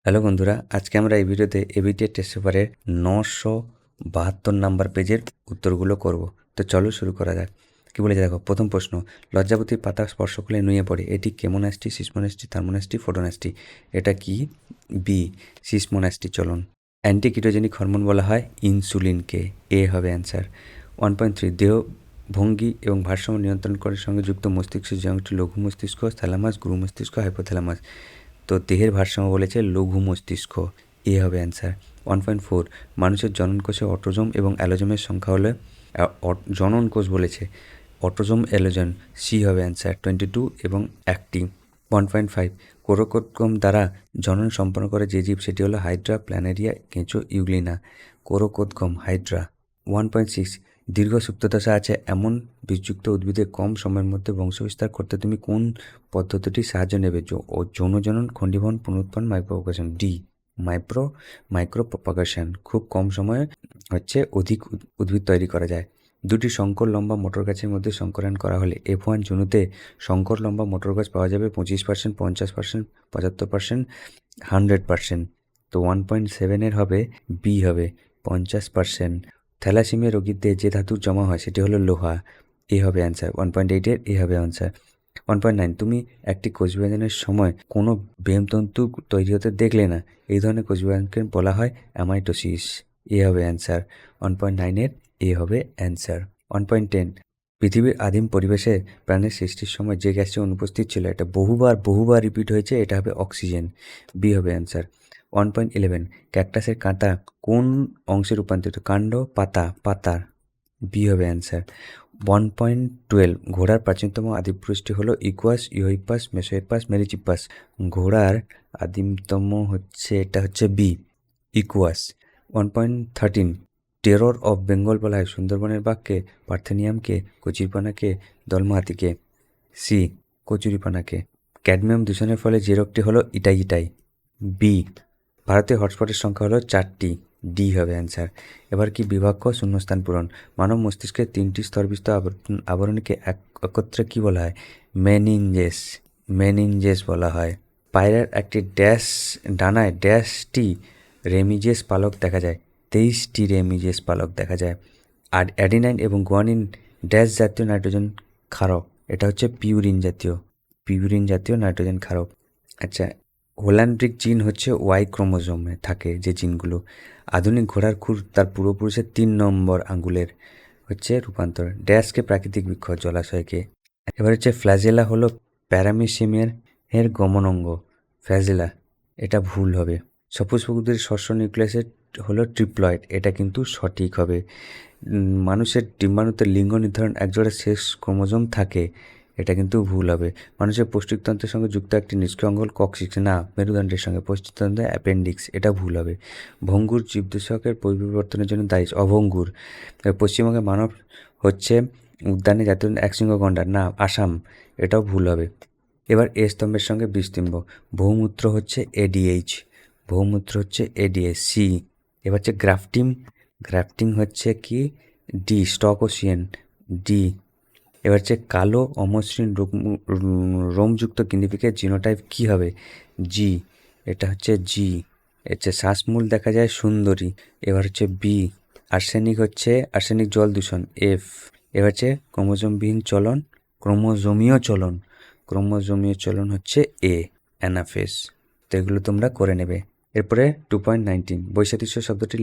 Hello বন্ধুরা, আজকে আমরা এই ভিডিওতে এবিটিএ টেস্ট পেপারের 972 নাম্বার পেজের উত্তরগুলো করব। তো চলো শুরু করা যাক। কি বলেছে দেখো, প্রথম প্রশ্ন, লজ্জাবতীর পাতা স্পর্শ করলে নুয়ে পড়ে, এটি কেমোনাস্টি, সিসমোনাস্টি, থার্মোনাস্টি, ফোটোনাস্টি? এটা কি? বি, সিসমোনাস্টি চলন। অ্যান্টিকিটোজেনিক হরমোন বলা হয় ইনসুলিনকে। এ হবে অ্যান্সার। 1.3, দেহ ভঙ্গি এবং ভারসাম্য নিয়ন্ত্রণ করার সঙ্গে যুক্ত মস্তিষ্ক যেমনটি লঘু মস্তিষ্ক, থ্যালামাস, গুরু মস্তিষ্ক, হাইপোথ্যালামাস। তো দেহের ভারসাম্য বলেছে লঘু মস্তিষ্ক। এ হবে অ্যান্সার। 1.4, মানুষের জননকোষে অটোজোম এবং অ্যালোজোমের সংখ্যা হলে জনন কোষ বলেছে অটোজোম অ্যালোজেন। সি হবে অ্যান্সার, 22 এবং 1টি। 1.5, কোরোকোদ্গম দ্বারা জনন সম্পন্ন করে যে জীব সেটি হলো হাইড্রা, প্ল্যানেরিয়া, কেঁচো, ইউগ্লিনা। কোরোকোদ্গম, হাইড্রা। 1.6, দীর্ঘ সুপ্তদশা আছে এমন বীজযুক্ত উদ্ভিদে কম সময়ের মধ্যে বংশবিস্তার করতে তুমি কোন পদ্ধতিটির সাহায্য নেবে? যৌনজনন, খণ্ডীভবন, পুনরুৎপাদন, মাইক্রোপ্রপাগেশন? ডি, মাইক্রোপ্রপাগেশন। খুব কম সময়ে অধিক উদ্ভিদ তৈরি করা যায়। দুটি শঙ্কর লম্বা মোটর গাছের মধ্যে সংকরায়ন করা হলে F1 জনুতে শঙ্কর লম্বা মোটর গাছ পাওয়া যাবে 25%, 50%, 75%, 100%। তো 1.7 হবে বি হবে 50%। থ্যালাসেমিয়া রোগীদের যে ধাতু জমা হয় সেটি হলো লোহা। এ হবে অ্যান্সার। 1.8 এ হবে অ্যান্সার। 1.9, তুমি একটি কোষ বিভাজনের সময় কোনো ব্রেমতন্তু তৈরি হতে দেখলে না, এই ধরনের কোষ বিভাজনকে বলা হয় অ্যামাইটোসিস। এ হবে অ্যান্সার। 1.9 এ হবে অ্যান্সার। 1.10, পৃথিবীর আদিম পরিবেশে প্রাণের সৃষ্টির সময় যে গ্যাসটি অনুপস্থিত ছিল এটা বহুবার রিপিট হয়েছে, এটা হবে অক্সিজেন। বি হবে অ্যান্সার। 1.11, ক্যাকটাসের কাঁটা কোন অংশে রূপান্তরিত? কাণ্ড, পাতা? পাতার। বি হবে অ্যান্সার। 1.12, ঘোড়ার প্রাচীনতম আদিপুরুষটি হলো ইকুয়াস, ইউহিপাস, মেসোহিপাস, মেরিচিপাস? ঘোড়ার আদিমতম এটা হচ্ছে B, Equus. 1.13, terror of Bengal বলা হয় সুন্দরবনের বাঘকে, পার্থেনিয়ামকে, কচুরিপানাকে, দলমাহাতিকে? সি, কচুরিপানাকে। ক্যাডমিয়াম দূষণের ফলে যে রোগটি হলো ইটাই? বি। ভারতীয় হটস্পটের সংখ্যা হলো 4টি। ডি হবে অ্যান্সার। এবার কি বিভাগ শূন্যস্থান পূরণ। মানব মস্তিষ্কের 3টি স্তরবিশিষ্ট আবরণীকে একত্রে কি বলা হয়? মেনিনজেস বলা হয়। পায়রার একটি ডানায় ড্যাশটি রেমিজেস পালক দেখা যায়? 23টি রেমিজেস পালক দেখা যায়। আর অ্যাডিনাইন এবং গুয়ানিন ড্যাশ জাতীয় নাইট্রোজেন ক্ষারক? এটা হচ্ছে পিউরিন জাতীয় নাইট্রোজেন ক্ষারক। আচ্ছা, হোল্যান্ড্রিক জিন হচ্ছে ওয়াই ক্রোমোজোমে থাকে যে জিনগুলো। আধুনিক ঘোড়ার খুর তার পূর্বপুরুষের 3 নম্বর আঙ্গুলের রূপান্তর। ড্যাশকে প্রাকৃতিক বৃক্ষ, জলাশয়কে? এবার ফ্ল্যাজেলা হলো প্যারামিসেমিয়ার গমন অঙ্গ। ফ্ল্যাজেলা, এটা ভুল হবে। সপুষ্পক শস্য নিউক্লিয়াসের হলো ট্রিপ্লয়েড, এটা কিন্তু সঠিক হবে। মানুষের ডিম্বাণুতে লিঙ্গ নির্ধারণ একজোড়া শেষ ক্রোমোজোম থাকে, এটা কিন্তু ভুল হবে। মানুষের পৌষ্টিকতন্ত্রের সঙ্গে যুক্ত একটি নিষ্ক্রিয় অঙ্গ কক্সিক্স, না, মেরুদণ্ডের সঙ্গে। পৌষ্টিকতন্ত্রের অ্যাপেন্ডিক্স, এটা ভুল হবে। ভঙ্গুর জীবদূষকের পরিবর্তনের জন্য দায়ী? অভঙ্গুর। পশ্চিমবঙ্গে মানব উদ্যানে জাতীয় একশৃঙ্গ গন্ডার, না, আসাম, এটাও ভুল হবে। এবার এ স্তম্ভের সঙ্গে বিস্তম্ভ। বহুমূত্র এডিএইচ, সি। এবার গ্রাফটিং কি? ডি, স্টকোসিয়েন, ডি। এবার কালো অমসৃণ রোমযুক্ত গিনিপিগের জিনোটাইপ কি হবে? জি, এটা জি। শ্বাসমূল দেখা যায় সুন্দরী। এবার বি। আর্সেনিক জল দূষণ, এফ। এবার ক্রোমোজোমীয় চলন এ, অ্যানাফেজ। তো এগুলো তোমরা করে নেবে। এরপরে 2.19, বৈসাদৃশ্য শব্দটি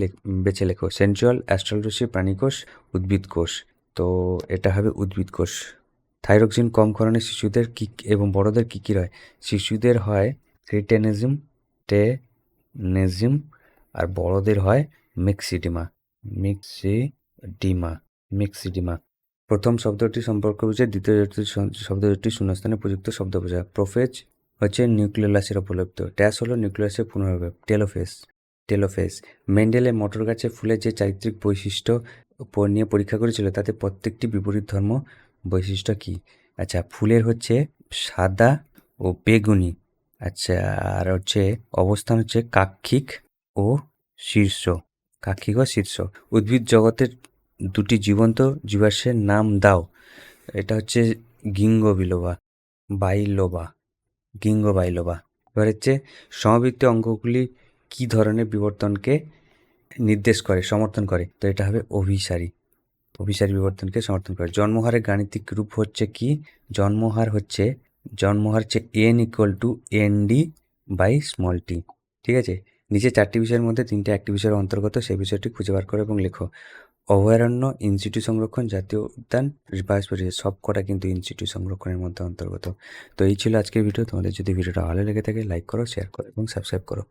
বেছে লেখো। সেন্ট্রাল, অ্যাস্ট্রাল রশ্মি, প্রাণীকোষ, উদ্ভিদ কোষ? তো এটা হবে উদ্ভিদ কোষ। থাইরক্সিন কম ক্ষরণে শিশুদের কি এবং বড়দের কি হয়? শিশুদের হয় টেনেজিম, আর বড়দের হয় মিক্সিডিমা। প্রথম শব্দটি সম্পর্ক বোঝায়, দ্বিতীয় শব্দটি শূন্যস্থানে প্রযুক্ত শব্দ বোঝায়। প্রোফেজ নিউক্লিওলাসের উপলব্ধ। ড্যাশ হলো নিউক্লিয়াসের পুনর্ভাবে, টেলোফেজ। মেন্ডেলে মটর গাছের ফুলের যে চারিত্রিক বৈশিষ্ট্য নিয়ে পরীক্ষা করেছিল তাতে প্রত্যেকটি বিপরীত ধর্ম বৈশিষ্ট্য কি? আচ্ছা, ফুলের সাদা ও বেগুনি। আচ্ছা, আর অবস্থান কাক্ষিক ও শীর্ষ। উদ্ভিদ জগতের দুটি জীবন্ত জীবাশ্মের নাম দাও। এটা গিঙ্গো বাইলোবা। এবার হচ্ছে সমবৃত্তীয় অঙ্কগুলি কী ধরনের বিবর্তনকে নির্দেশ করে, সমর্থন করে? তো এটা হবে অভিসারী। অভিসারী বিবর্তনকে সমর্থন করে। জন্মহারের গাণিতিক রূপ হচ্ছে কি? জন্মহার হচ্ছে n equal to ND by small T. ঠিক আছে, নিচে 4টি বিষয়ের মধ্যে 3টে একটি বিষয়ের অন্তর্গত, সেই বিষয়টি খুঁজে বার করো এবং লেখো। অভয়ারণ্য, ইনসিটু সংরক্ষণ, জাতীয় উদ্যান, বায়োস্ফিয়ার, সব কটা কিন্তু ইনসিটু সংরক্ষণের মধ্যে অন্তর্গত। তো এই ছিল আজকের ভিডিও। তোমাদের যদি ভিডিওটা ভালো লেগে থাকে লাইক করো, শেয়ার করো এবং সাবস্ক্রাইব করো।